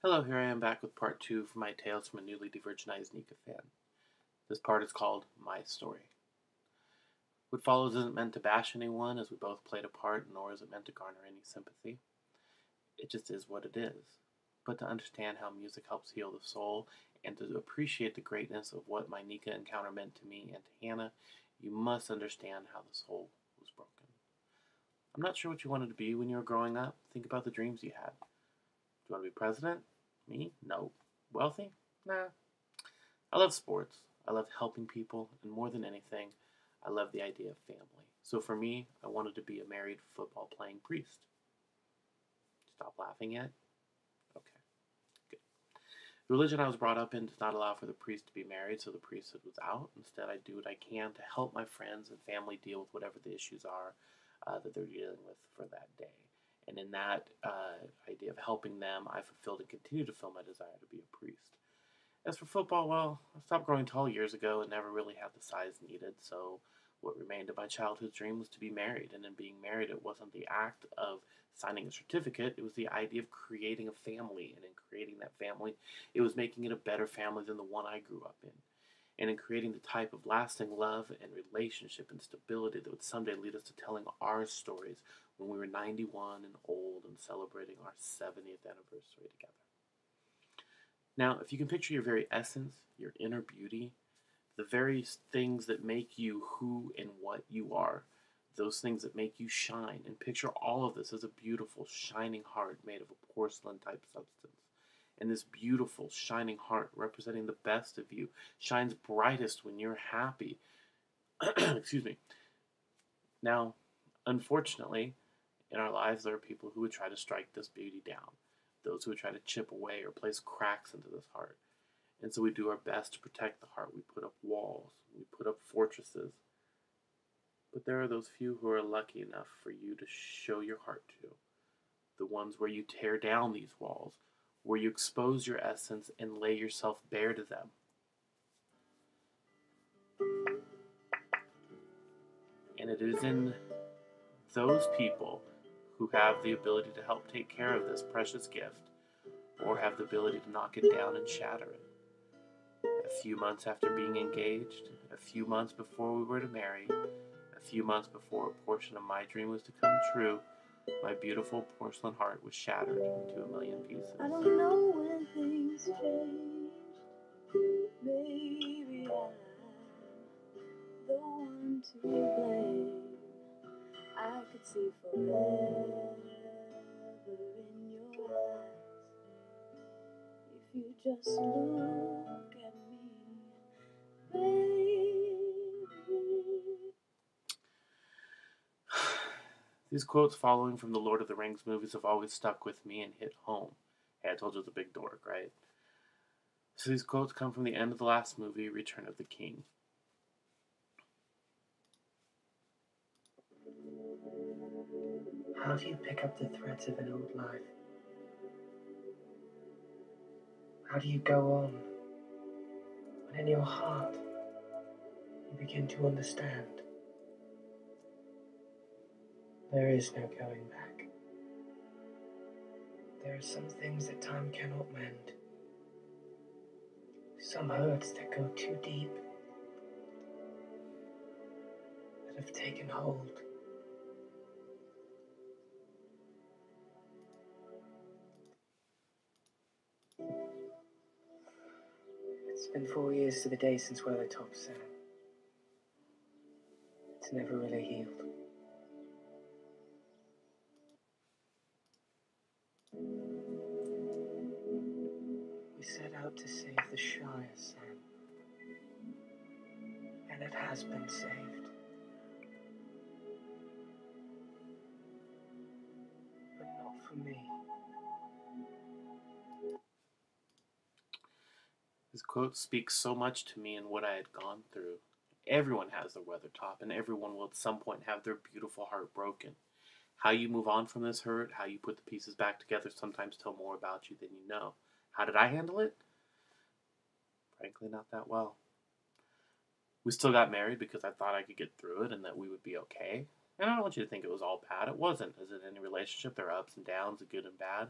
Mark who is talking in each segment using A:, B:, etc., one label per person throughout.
A: Hello, here I am back with part two for my Tales from a Newly Divergenized Nika fan. This part is called My Story. What follows isn't meant to bash anyone, as we both played a part, nor is it meant to garner any sympathy. It just is what it is. But to understand how music helps heal the soul, and to appreciate the greatness of what my Nika encounter meant to me and to Hannah, you must understand how the soul was broken. I'm not sure what you wanted to be when you were growing up. Think about the dreams you had. Do you want to be president? Me? No. Wealthy? Nah. I love sports. I love helping people, and more than anything, I love the idea of family. So for me, I wanted to be a married football playing priest. Stop laughing yet? Okay, good. The religion I was brought up in does not allow for the priest to be married, so the priesthood was out. Instead, I do what I can to help my friends and family deal with whatever the issues are that they're dealing with for that day. And in that idea of helping them, I fulfilled and continue to fulfill my desire to be a priest. As for football, well, I stopped growing tall years ago and never really had the size needed, so what remained of my childhood dream was to be married. And in being married, it wasn't the act of signing a certificate, it was the idea of creating a family. And in creating that family, it was making it a better family than the one I grew up in. And in creating the type of lasting love and relationship and stability that would someday lead us to telling our stories when we were 91 and old and celebrating our 70th anniversary together. Now, if you can picture your very essence, your inner beauty, the very things that make you who and what you are, those things that make you shine, and picture all of this as a beautiful, shining heart made of a porcelain type substance. And this beautiful, shining heart representing the best of you shines brightest when you're happy. Excuse me. Now, unfortunately, in our lives, there are people who would try to strike this beauty down, those who would try to chip away or place cracks into this heart. And so we do our best to protect the heart. We put up walls, we put up fortresses. But there are those few who are lucky enough for you to show your heart to. The ones where you tear down these walls, where you expose your essence and lay yourself bare to them. And it is in those people who have the ability to help take care of this precious gift, or have the ability to knock it down and shatter it. A few months after being engaged, a few months before we were to marry, a few months before a portion of my dream was to come true, my beautiful porcelain heart was shattered into a million pieces.
B: I don't know when things changed. Maybe I'm the one to blame. I could see forever in your eyes if you just look at me, baby.
A: These quotes following from the Lord of the Rings movies have always stuck with me and hit home. Hey, I told you I was a big dork, right? So these quotes come from the end of the last movie, Return of the King.
C: How do you pick up the threads of an old life? How do you go on when in your heart you begin to understand there is no going back? There are some things that time cannot mend, some hurts that go too deep, that have taken hold. It's been 4 years to the day since Weathertop sang. It's never really healed. We set out to save the Shire, Sam. And it has been saved. But not for me.
A: His quote speaks so much to me and what I had gone through. Everyone has their Weathertop, and everyone will at some point have their beautiful heart broken. How you move on from this hurt, how you put the pieces back together, sometimes tell more about you than you know. How did I handle it? Frankly, not that well. We still got married because I thought I could get through it and that we would be okay. And I don't want you to think it was all bad. It wasn't. As in any relationship, there are ups and downs, the good and bad.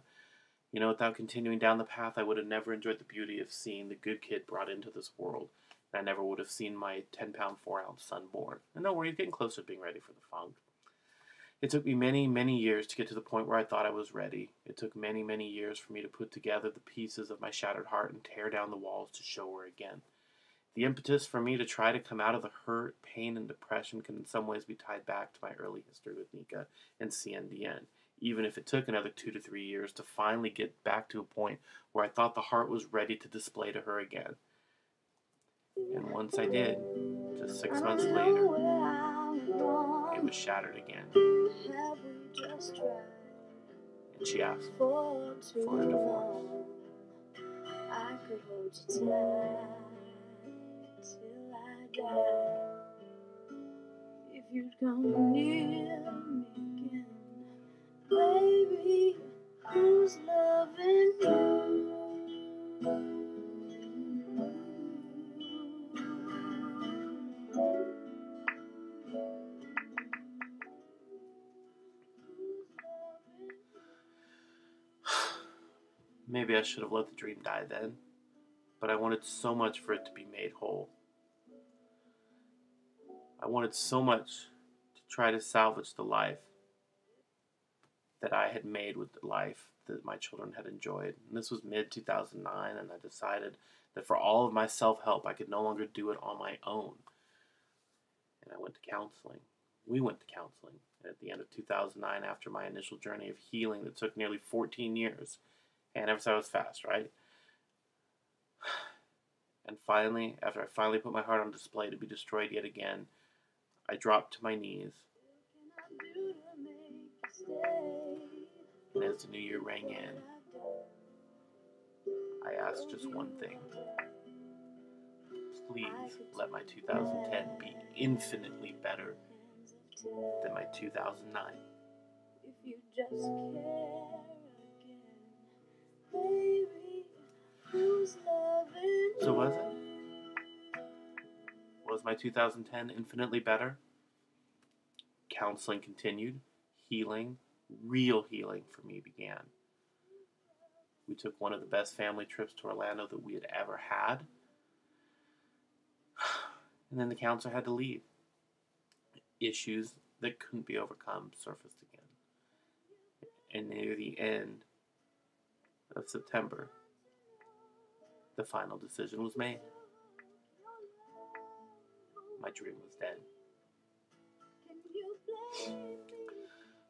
A: You know, without continuing down the path, I would have never enjoyed the beauty of seeing the good kid brought into this world. And I never would have seen my 10-pound, 4-ounce son born. And don't worry, he's getting closer to being ready for the funk. It took me many, many years to get to the point where I thought I was ready. It took many, many years for me to put together the pieces of my shattered heart and tear down the walls to show her again. The impetus for me to try to come out of the hurt, pain, and depression can in some ways be tied back to my early history with Nika and CNDN, even if it took another 2 to 3 years to finally get back to a point where I thought the heart was ready to display to her again. And once I did, just 6 months later, it was shattered again. And she asked for a divorce.
B: I could hold you tight till I die. If you'd come near me again, baby, who's loving you?
A: Maybe I should have let the dream die then, but I wanted so much for it to be made whole. I wanted so much to try to salvage the life that I had made with the life that my children had enjoyed. And this was mid-2009, and I decided that for all of my self-help, I could no longer do it on my own. And I went to counseling. We went to counseling. And at the end of 2009, after my initial journey of healing that took nearly 14 years, and ever said I was fast, right? And finally, after I finally put my heart on display to be destroyed yet again, I dropped to my knees. And as the new year rang in, I asked just one thing. Please let my 2010 be infinitely better than my 2009.
B: If you just care again, baby, who's loving
A: So was it? Was my 2010 infinitely better? Counseling continued. Healing, real healing for me began. We took one of the best family trips to Orlando that we had ever had. And then the counselor had to leave. Issues that couldn't be overcome surfaced again. And near the end of September, the final decision was made. My dream was dead.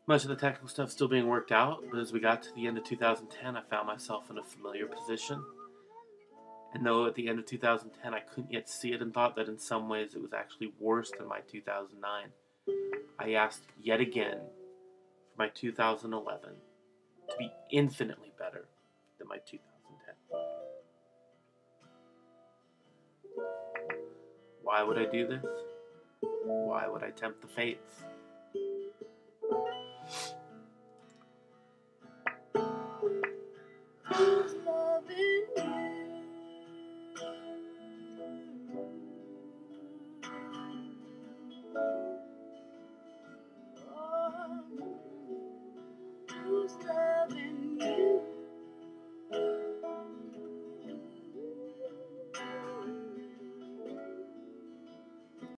A: Much of the technical stuff still being worked out, but as we got to the end of 2010, I found myself in a familiar position. And though at the end of 2010 I couldn't yet see it and thought that in some ways it was actually worse than my 2009, I asked yet again for my 2011 to be infinitely better than my 2010. Why would I do this? Why would I tempt the fates?